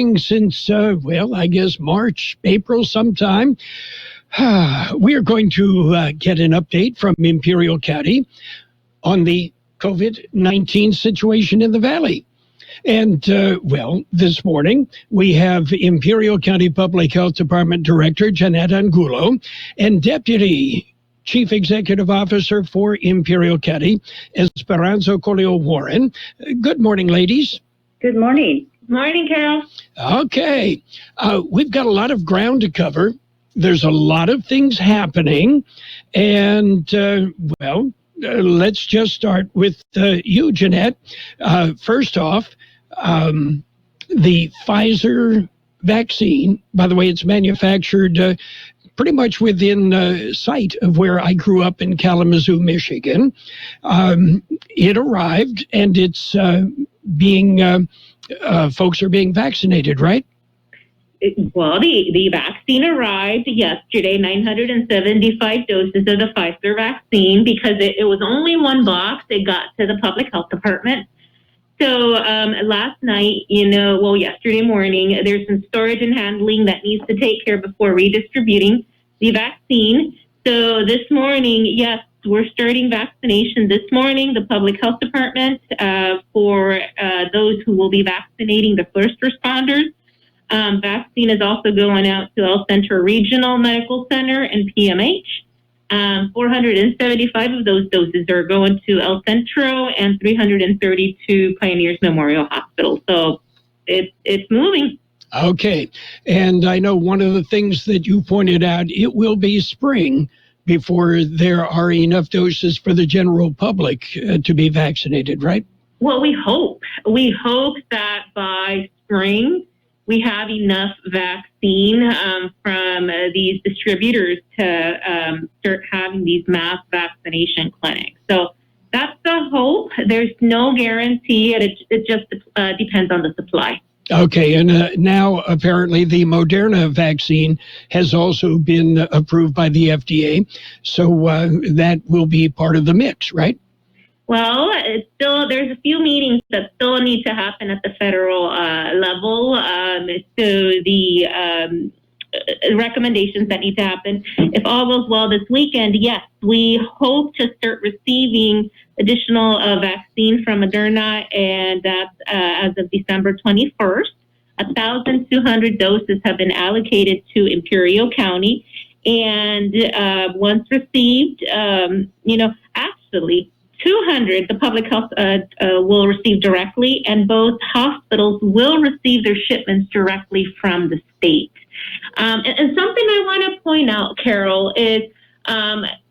spring since, I guess March, April sometime. We are going to get an update from Imperial County on the COVID-19 situation in the Valley. And, this morning we have Imperial County Public Health Department Director Janette Angulo and Deputy Chief Executive Officer for Imperial County, Esperanza Colio-Warren. Good morning, ladies. Good morning. Morning, Carroll. Okay. We've got a lot of ground to cover. There's a lot of things happening. And, let's just start with you, Janette. First off, the Pfizer vaccine, by the way, it's manufactured pretty much within sight of where I grew up in Kalamazoo, Michigan. It arrived, and it's folks are being vaccinated, right? Well, the vaccine arrived yesterday, 975 doses of the Pfizer vaccine, because it was only one box. It got to the public health department. So last night, yesterday morning, there's some storage and handling that needs to take care before redistributing the vaccine. So this morning, yes, we're starting vaccination this morning, the public health department, for those who will be vaccinating the first responders. Vaccine is also going out to El Centro Regional Medical Center and PMH. 475 of those doses are going to El Centro and 332 Pioneers Memorial Hospital. So it's moving. Okay. And I know one of the things that you pointed out, it will be spring before there are enough doses for the general public to be vaccinated, right? Well, we hope. We hope that by spring, we have enough vaccine from these distributors to start having these mass vaccination clinics. So that's the hope. There's no guarantee. It just depends on the supply. Okay, and now apparently the Moderna vaccine has also been approved by the FDA. So that will be part of the mix, right? Well, there's a few meetings that still need to happen at the federal level. So the recommendations that need to happen. If all goes well this weekend, yes, we hope to start receiving additional vaccine from Moderna, and that's as of December 21st. 1,200 doses have been allocated to Imperial County, and once received, actually 200 the public health will receive directly, and both hospitals will receive their shipments directly from the state. And something I want to point out, Carroll, is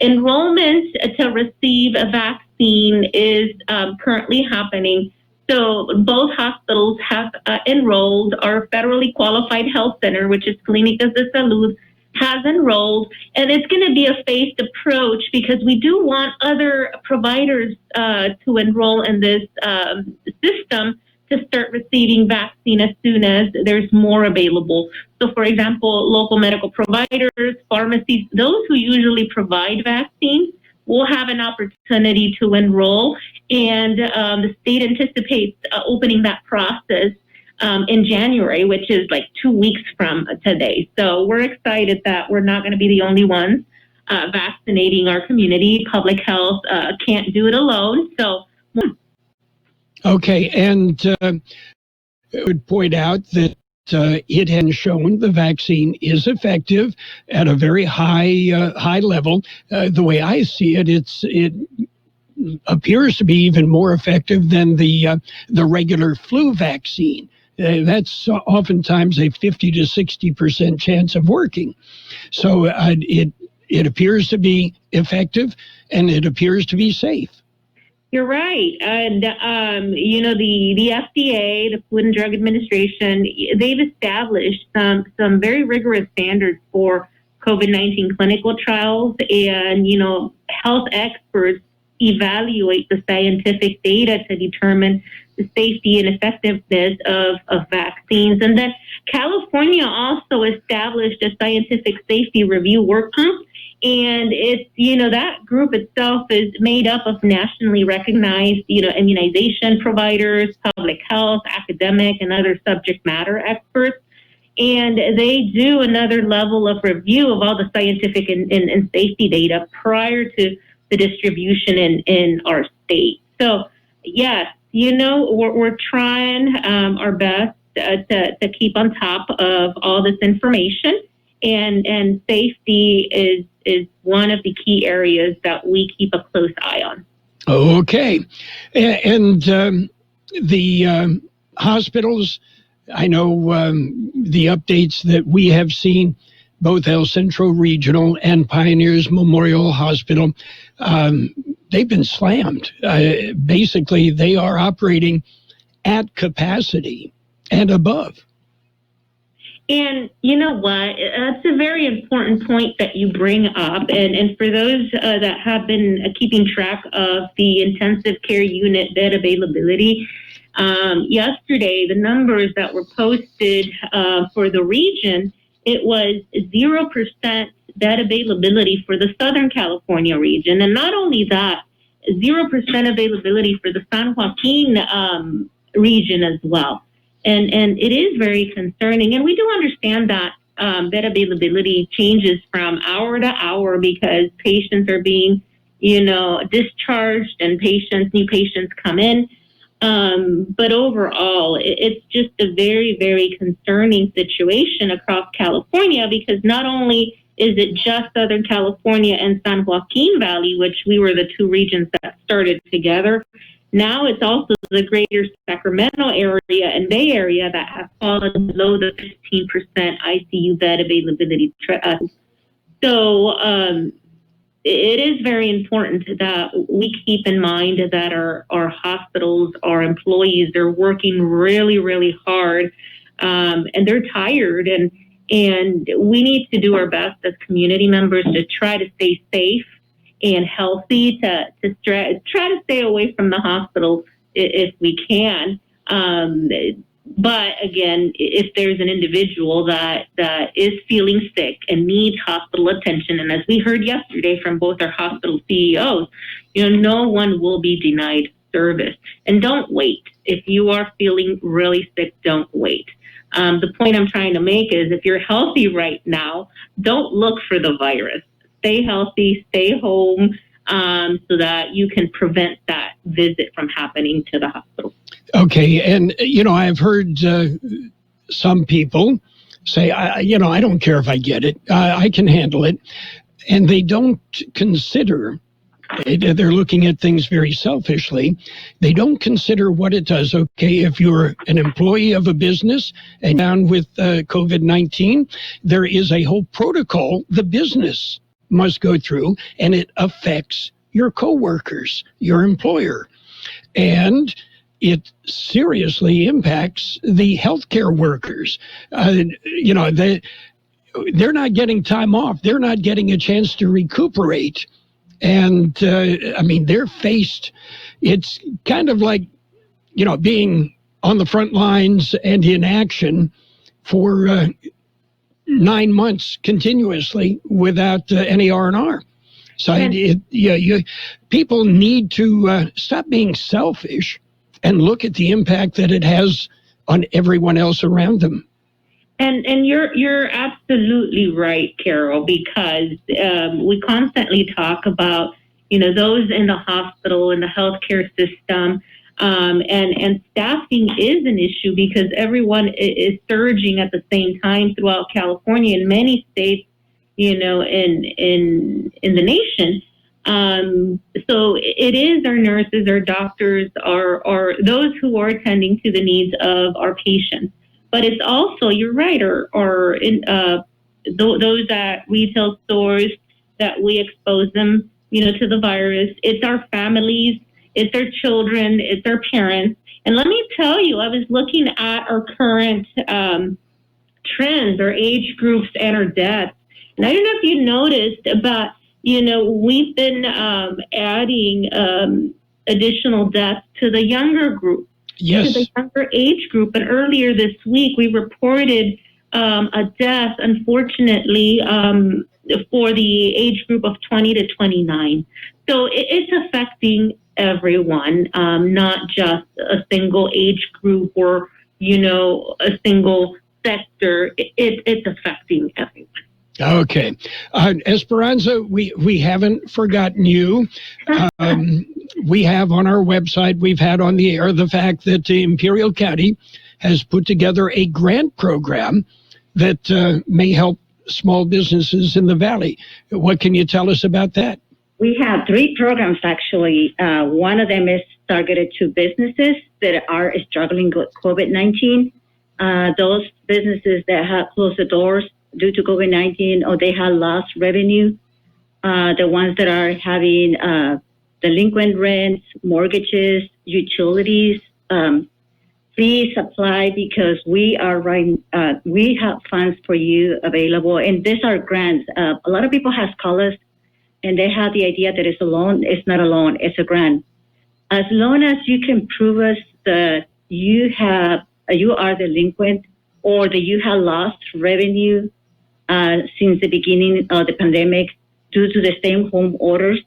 enrollment to receive a vaccine is currently happening. So both hospitals have enrolled. Our federally qualified health center, which is Clínicas de Salud, has enrolled, and it's going to be a phased approach because we do want other providers to enroll in this system to start receiving vaccine as soon as there's more available. So, for example, local medical providers, pharmacies, those who usually provide vaccines will have an opportunity to enroll, and the state anticipates opening that process in January, which is like 2 weeks from today. So we're excited that we're not going to be the only ones vaccinating our community. Public health can't do it alone. So. Okay, and I would point out that it has shown the vaccine is effective at a very high level. The way I see it, it appears to be even more effective than the regular flu vaccine. That's oftentimes a 50 to 60% chance of working. So it appears to be effective, and it appears to be safe. You're right. And, the FDA, the Food and Drug Administration, they've established some very rigorous standards for COVID-19 clinical trials, and, health experts evaluate the scientific data to determine the safety and effectiveness of vaccines. And then California also established a scientific safety review work group. And it's, that group itself is made up of nationally recognized, immunization providers, public health, academic, and other subject matter experts. and they do another level of review of all the scientific and safety data prior to the distribution in our state. So, yes, we're trying our best to keep on top of all this information, and safety is one of the key areas that we keep a close eye on. Okay. And the hospitals, I know the updates that we have seen, both El Centro Regional and Pioneers Memorial Hospital, they've been slammed. Basically, they are operating at capacity and above. And you know what? That's a very important point that you bring up. And for those that have been keeping track of the intensive care unit bed availability, yesterday, the numbers that were posted for the region, it was 0% bed availability for the Southern California region. And not only that, 0% availability for the San Joaquin region as well. And it is very concerning. And we do understand that bed availability changes from hour to hour because patients are being, discharged and new patients come in. But overall, it's just a very, very concerning situation across California because not only is it just Southern California and San Joaquin Valley, which we were the two regions that started together. Now it's also the greater Sacramento area and Bay Area that have fallen below the 15% ICU bed availability. So it is very important that we keep in mind that our hospitals, our employees, they're working really, really hard, and they're tired, and we need to do our best as community members to try to stay safe and healthy, to try to stay away from the hospital if we can. But again, if there's an individual that is feeling sick and needs hospital attention, and as we heard yesterday from both our hospital CEOs, no one will be denied service. And don't wait. If you are feeling really sick, don't wait. The point I'm trying to make is if you're healthy right now, don't look for the virus. Stay healthy, stay home, so that you can prevent that visit from happening to the hospital. Okay, and I've heard some people say, I don't care if I get it, I can handle it, and they don't consider. They're looking at things very selfishly. They don't consider what it does. Okay, if you're an employee of a business and down with COVID-19, there is a whole protocol the business must go through, and it affects your coworkers, your employer. And it seriously impacts the healthcare workers. They're not getting time off. They're not getting a chance to recuperate. And they're faced, it's kind of like, being on the front lines and in action for 9 months continuously without any R&R. So people need to stop being selfish and look at the impact that it has on everyone else around them. And you're absolutely right, Carroll, because we constantly talk about, those in the hospital, in the healthcare system, and staffing is an issue because everyone is surging at the same time throughout California and many states, in the nation. So it is our nurses, our doctors, our those who are attending to the needs of our patients. But it's also, you're right, or those at retail stores that we expose them, to the virus. It's our families, it's our children, it's our parents. And let me tell you, I was looking at our current trends, our age groups, and our deaths. And I don't know if you noticed, but we've been adding additional deaths to the younger group. Yes. To the younger age group. And earlier this week, we reported a death, unfortunately, for the age group of 20 to 29. So it's affecting everyone, not just a single age group or, a single sector, it's affecting everyone. Okay. Esperanza, we haven't forgotten you. We have on our website, we've had on the air the fact that Imperial County has put together a grant program that may help small businesses in the Valley. What can you tell us about that? We have 3 programs, actually. One of them is targeted to businesses that are struggling with COVID-19. Those businesses that have closed the doors due to COVID-19 or they have lost revenue, the ones that are having delinquent rents, mortgages, utilities, please apply because we have funds for you available. And these are grants. A lot of people have called us and they have the idea that it's a loan. It's not a loan, it's a grant. As long as you can prove us that you are delinquent or that you have lost revenue since the beginning of the pandemic due to the stay-at-home orders,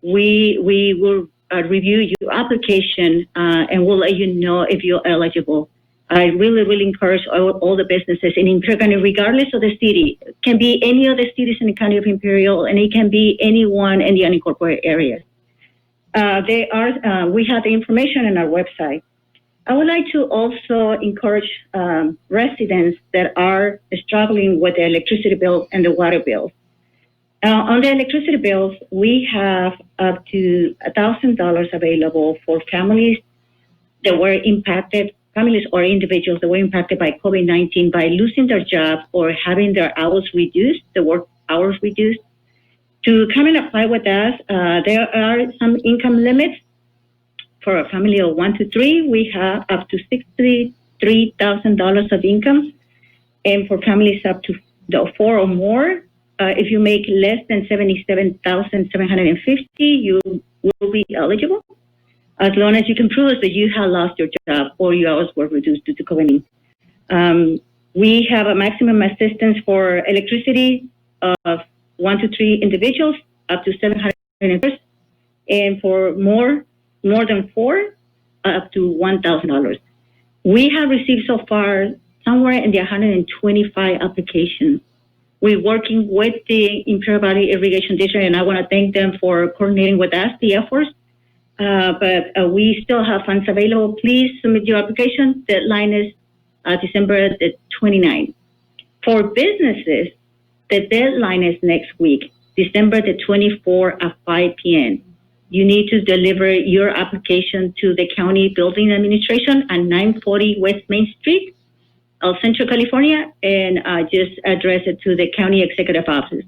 we will review your application and we'll let you know if you're eligible. I really encourage all the businesses in Imperial County, regardless of the city. It can be any of the cities in the County of Imperial, and it can be anyone in the unincorporated areas. We have the information on our website. I would like to also encourage residents that are struggling with the electricity bill and the water bill. On the electricity bills, we have up to $1,000 available for families that were impacted, families or individuals that were impacted by COVID-19 by losing their job or having their hours reduced, the work hours reduced. To come and apply with us, there are some income limits. For a family of 1 to 3, we have up to $63,000 of income. And for families up to 4 or more, if you make less than $77,750, you will be eligible, as long as you can prove that you have lost your job or your hours were reduced due to COVID-19. We have a maximum assistance for electricity of 1 to 3 individuals, up to $700, and for more than 4, up to $1,000. We have received so far somewhere in the 125 applications. We're working with the Imperial Valley Irrigation District, and I want to thank them for coordinating with us the efforts. But we still have funds available. Please submit your application. Deadline is December the 29th. For businesses, the deadline is next week, December the 24th at 5 p.m. You need to deliver your application to the County Building Administration at 940 West Main Street, El Centro, California, and just address it to the County Executive Office.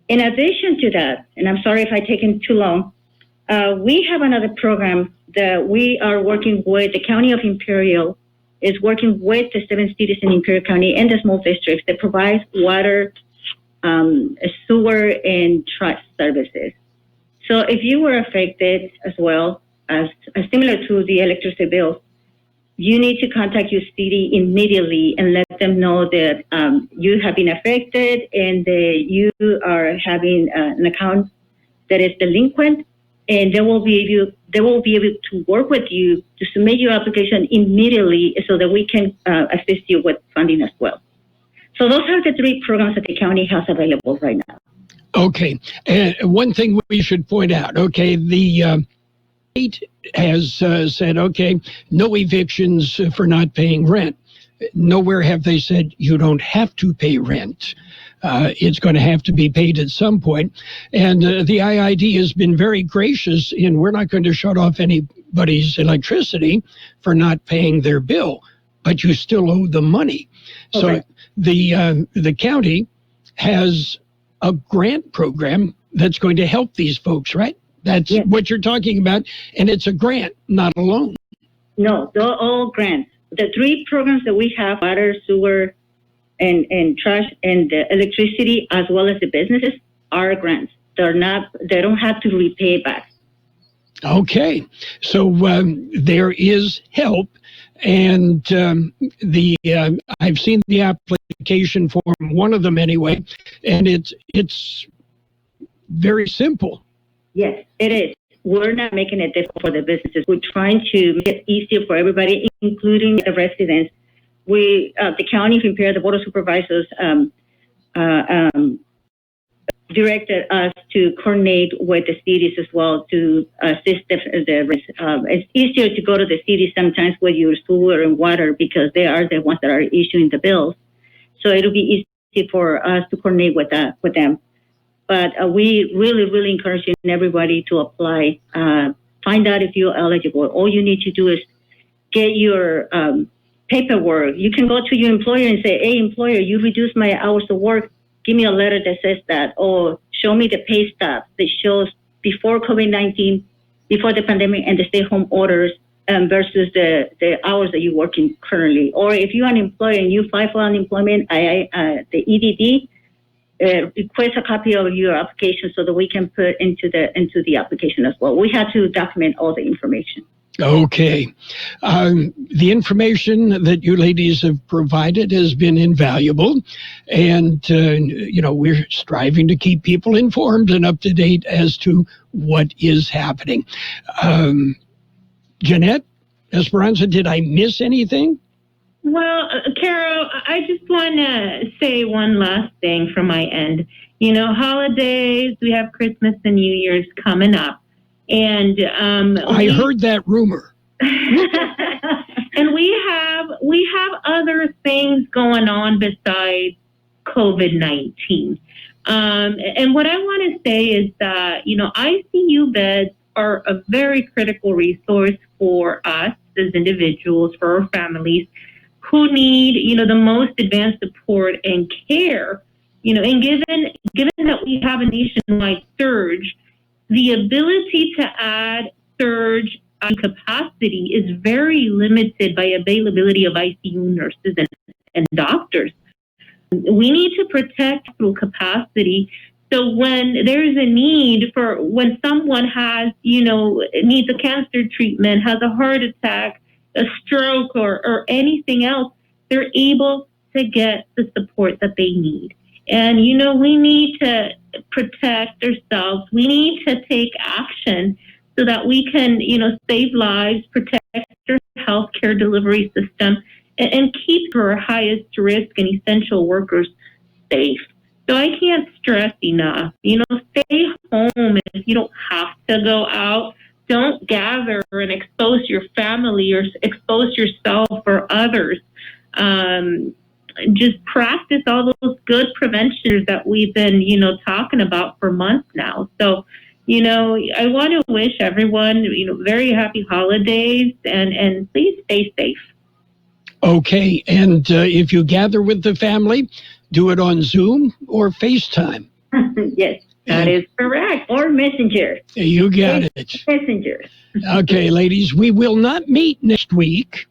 In addition to that, and I'm sorry if I've taken too long, we have another program that we are working with. The County of Imperial is working with the 7 cities in Imperial County and the small districts that provide water, sewer, and trash services. So if you were affected as well, as similar to the electricity bill, you need to contact your city immediately and let them know that you have been affected and that you are having an account that is delinquent, and they will be able to work with you to submit your application immediately so that we can assist you with funding as well. So those are the 3 programs that the county has available right now. Okay. And one thing we should point out, okay, the state has said, okay, no evictions for not paying rent. Nowhere have they said you don't have to pay rent. It's going to have to be paid at some point. And the IID has been very gracious in we're not going to shut off anybody's electricity for not paying their bill, but you still owe the money. Okay. So the county has a grant program that's going to help these folks, right? That's what you're talking about, and it's a grant, not a loan. No, they're all grants. The 3 programs that we have, water, sewer, and trash, and the electricity, as well as the businesses, are grants. They don't have to repay it back. Okay, so there is help, and I've seen the application form, one of them anyway, and it's very simple. Yes, it is. We're not making it difficult for the businesses. We're trying to make it easier for everybody, including the residents. the county of Imperial, the Board of Supervisors, directed us to coordinate with the cities as well to assist it's easier to go to the cities sometimes with your sewer and water because they are the ones that are issuing the bills. So it'll be easy for us to coordinate with them. But we really encourage everybody to apply. Find out if you're eligible. All you need to do is get your paperwork. You can go to your employer and say, hey, employer, you reduced my hours of work. Give me a letter that says that, or show me the pay stub that shows before COVID-19, before the pandemic and the stay-home orders versus the hours that you're working currently. Or if you're an employer and you file for unemployment, the EDD, request a copy of your application so that we can put into the application as well. We have to document all the information. Okay. The information that you ladies have provided has been invaluable. And, we're striving to keep people informed and up to date as to what is happening. Janette, Esperanza, did I miss anything? Well, Carol, I just want to say one last thing from my end. Holidays, we have Christmas and New Year's coming up. And I heard that rumor. And we have other things going on besides COVID-19. And what I want to say is that, ICU beds are a very critical resource for us as individuals, for our families who need, the most advanced support and care. And given that we have a nationwide surge, the ability to add surge capacity is very limited by availability of ICU nurses and doctors. We need to protect hospital capacity. So when there's a need when someone has, needs a cancer treatment, has a heart attack, a stroke, or anything else, they're able to get the support that they need. And, we need to protect ourselves. We need to take action so that we can, save lives, protect our healthcare delivery system, and keep our highest risk and essential workers safe. So I can't stress enough, stay home if you don't have to go out. Don't gather and expose your family or expose yourself or others. Just practice all those good preventions that we've been, talking about for months now. So, I want to wish everyone, very happy holidays and please stay safe. Okay. And if you gather with the family, do it on Zoom or FaceTime. Yes, that is correct. Or Messenger. You got it. Messenger. Okay, ladies, we will not meet next week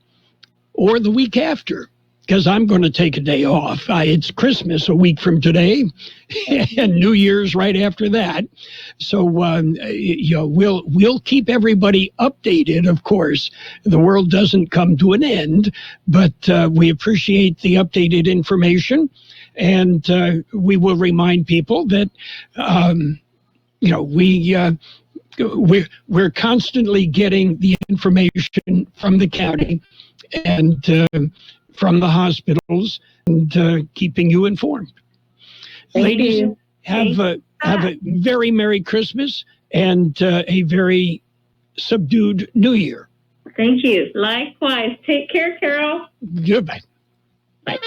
or the week after, because I'm going to take a day off. It's Christmas a week from today and New Year's right after that. So, we'll keep everybody updated, of course. The world doesn't come to an end, but we appreciate the updated information. And we will remind people that, we're constantly getting the information from the county and from the hospitals and keeping you informed. Ladies, have a very Merry Christmas and a very subdued New Year. Thank you. Likewise. Take care, Carol. Goodbye. Bye.